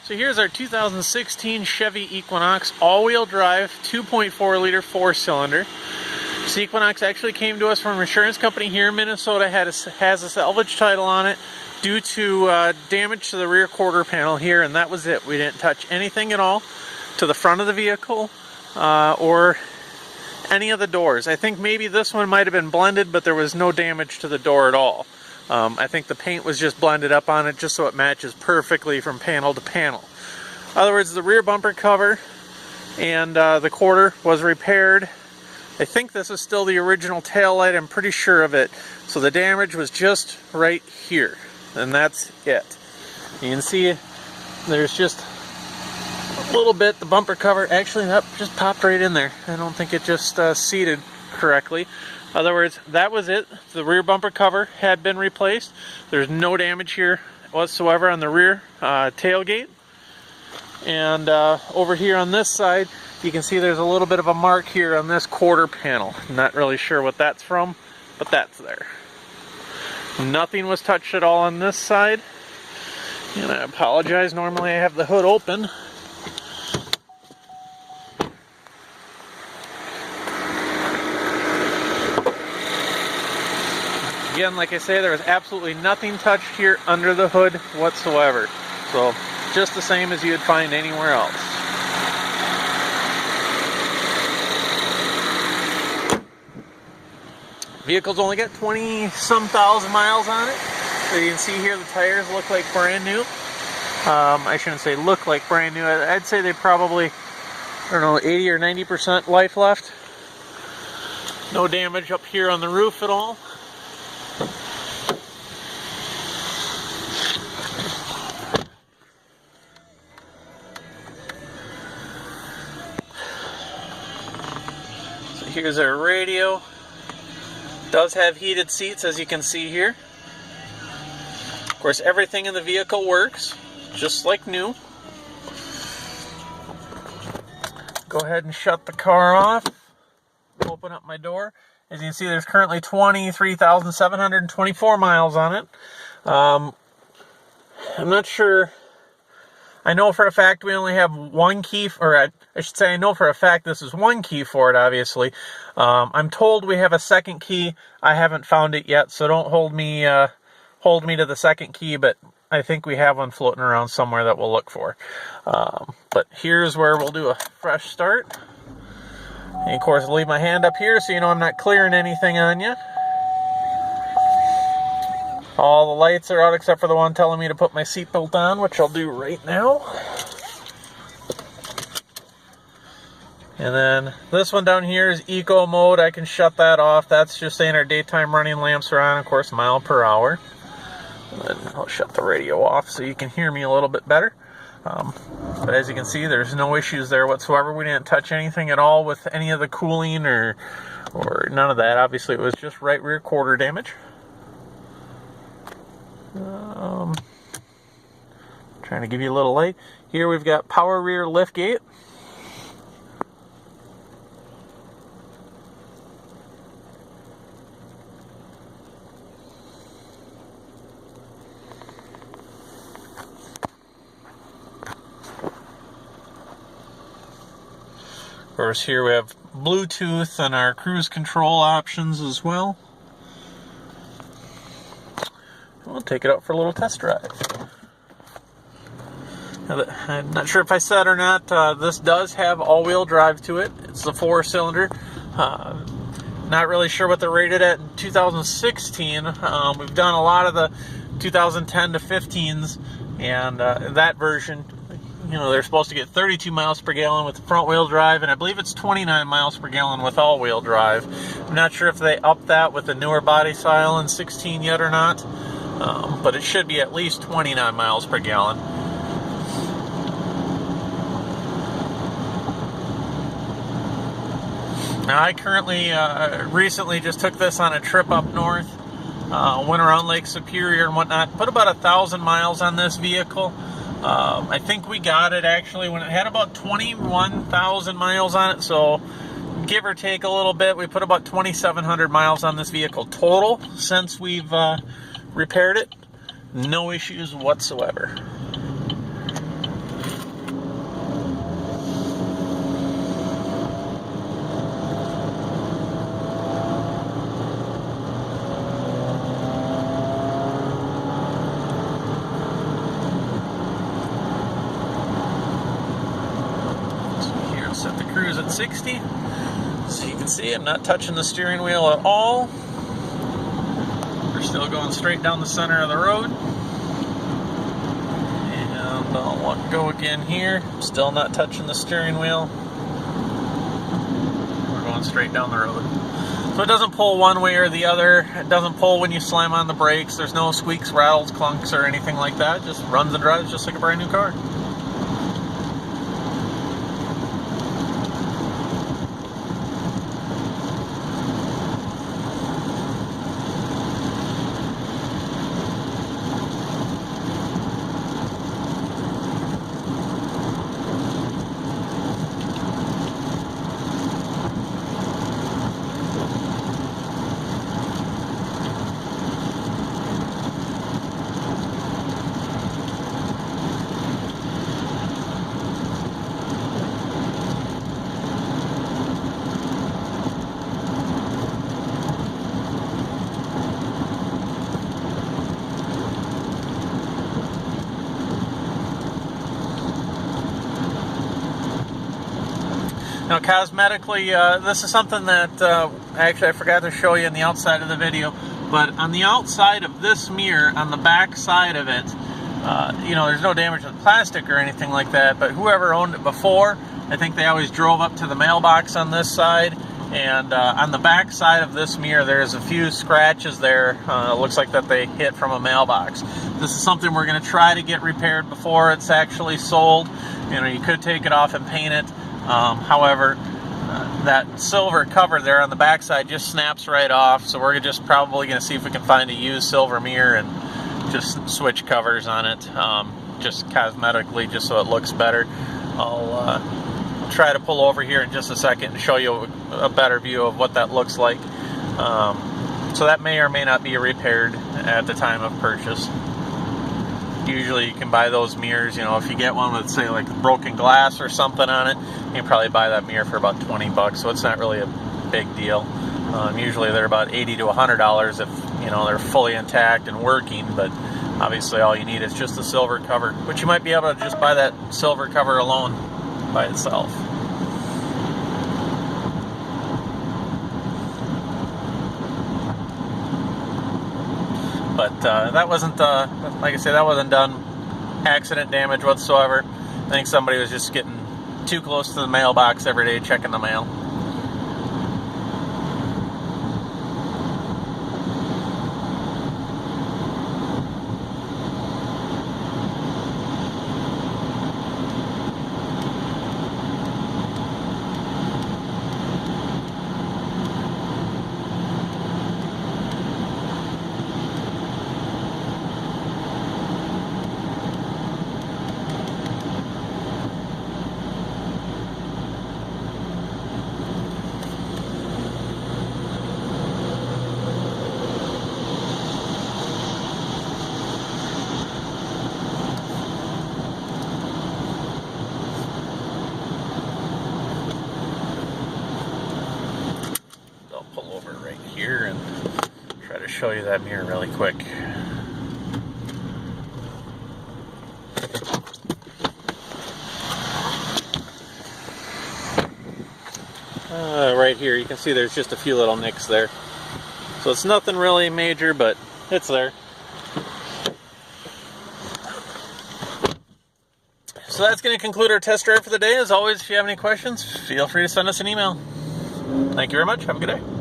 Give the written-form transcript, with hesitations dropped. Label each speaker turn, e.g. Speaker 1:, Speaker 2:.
Speaker 1: So here's our 2016 Chevy Equinox all-wheel drive 2.4 liter 4-cylinder. This Equinox actually came to us from an insurance company here in Minnesota. Has a salvage title on it due to damage to the rear quarter panel here, and that was it. We didn't touch anything at all to the front of the vehicle or any of the doors. I think maybe this one might have been blended, but there was no damage to the door at all. I think the paint was just blended up on it just so it matches perfectly from panel to panel. In other words, the rear bumper cover and the quarter was repaired. I think this is still the original tail light, I'm pretty sure of it. So the damage was just right here, and that's it. You can see there's just a little bit, the bumper cover, actually that just popped right in there. I don't think it just seated correctly. In other words, that was it. The rear bumper cover had been replaced. There's no damage here whatsoever on the rear tailgate. And over here on this side, you can see there's a little bit of a mark here on this quarter panel. I'm not really sure what that's from, but that's there. Nothing was touched at all on this side. And I apologize, normally I have the hood open. Again, like I say, there was absolutely nothing touched here under the hood whatsoever. So, just the same as you'd find anywhere else. Vehicle's only got 20-some thousand miles on it. So you can see here the tires look like brand new. I shouldn't say look like brand new. I'd say they probably, I don't know, 80 or 90% life left. No damage up here on the roof at all. So here's our radio. Does have heated seats, as you can see here. Of course, everything in the vehicle works just like new. Go ahead and shut the car off. Open up my door. As you can see, there's currently 23,724 miles on it. I'm not sure. I know for a fact we only have one key, or I should say I know for a fact this is one key for it, obviously. I'm told we have a second key. I haven't found it yet, so don't hold me to the second key, but I think we have one floating around somewhere that we'll look for. But here's where we'll do a fresh start. And of course, I'll leave my hand up here so you know I'm not clearing anything on you. All the lights are out except for the one telling me to put my seatbelt on, which I'll do right now. And then this one down here is eco mode. I can shut that off. That's just saying our daytime running lamps are on, of course, mile per hour. And then I'll shut the radio off so you can hear me a little bit better. But as you can see, there's no issues there whatsoever. We didn't touch anything at all with any of the cooling or none of that. Obviously, it was just right rear quarter damage. Trying to give you a little light. Here we've got power rear liftgate. Of course, here we have Bluetooth and our cruise control options as well. We'll take it out for a little test drive. I'm not sure if I said or not, this does have all-wheel drive to it. It's the 4-cylinder. Not really sure what they're rated at in 2016. We've done a lot of the 2010 to 15s, and that version, you know, they're supposed to get 32 miles per gallon with the front-wheel drive, and I believe it's 29 miles per gallon with all-wheel drive. I'm not sure if they upped that with the newer body style in 16 yet or not. But it should be at least 29 miles per gallon. Now I currently, recently just took this on a trip up north, went around Lake Superior and whatnot, put about 1,000 miles on this vehicle. I think we got it actually when it had about 21,000 miles on it, so give or take a little bit, we put about 2,700 miles on this vehicle total since we've repaired it. No issues whatsoever. at 60. So you can see I'm not touching the steering wheel at all. We're still going straight down the center of the road. And I'll go again here. Still not touching the steering wheel. We're going straight down the road. So it doesn't pull one way or the other. It doesn't pull when you slam on the brakes. There's no squeaks, rattles, clunks, or anything like that. It just runs and drives just like a brand new car. Now, cosmetically, this is something that actually I forgot to show you in the outside of the video, but on the outside of this mirror, on the back side of it, you know, there's no damage to the plastic or anything like that, but whoever owned it before, I think they always drove up to the mailbox on this side, and on the back side of this mirror, there's a few scratches there. It looks like that they hit from a mailbox. This is something we're going to try to get repaired before it's actually sold. You know, you could take it off and paint it. However, that silver cover there on the back side just snaps right off, so we're just probably going to see if we can find a used silver mirror and just switch covers on it, just cosmetically, just so it looks better. I'll try to pull over here in just a second and show you a better view of what that looks like. So that may or may not be repaired at the time of purchase. Usually you can buy those mirrors, you know, if you get one with, say, like broken glass or something on it, you can probably buy that mirror for about 20 bucks, so it's not really a big deal. Usually they're about $80 to $100 if, you know, they're fully intact and working, but obviously all you need is just the silver cover, which you might be able to just buy that silver cover alone by itself. But that wasn't, like I said, that wasn't done accident damage whatsoever. I think somebody was just getting too close to the mailbox every day checking the mail. Here and try to show you that mirror really quick. Right here you can see there's just a few little nicks there, so it's nothing really major, but it's there. So that's going to conclude our test drive for the day. As always, if you have any questions, feel free to send us an email. Thank you very much. Have a good day.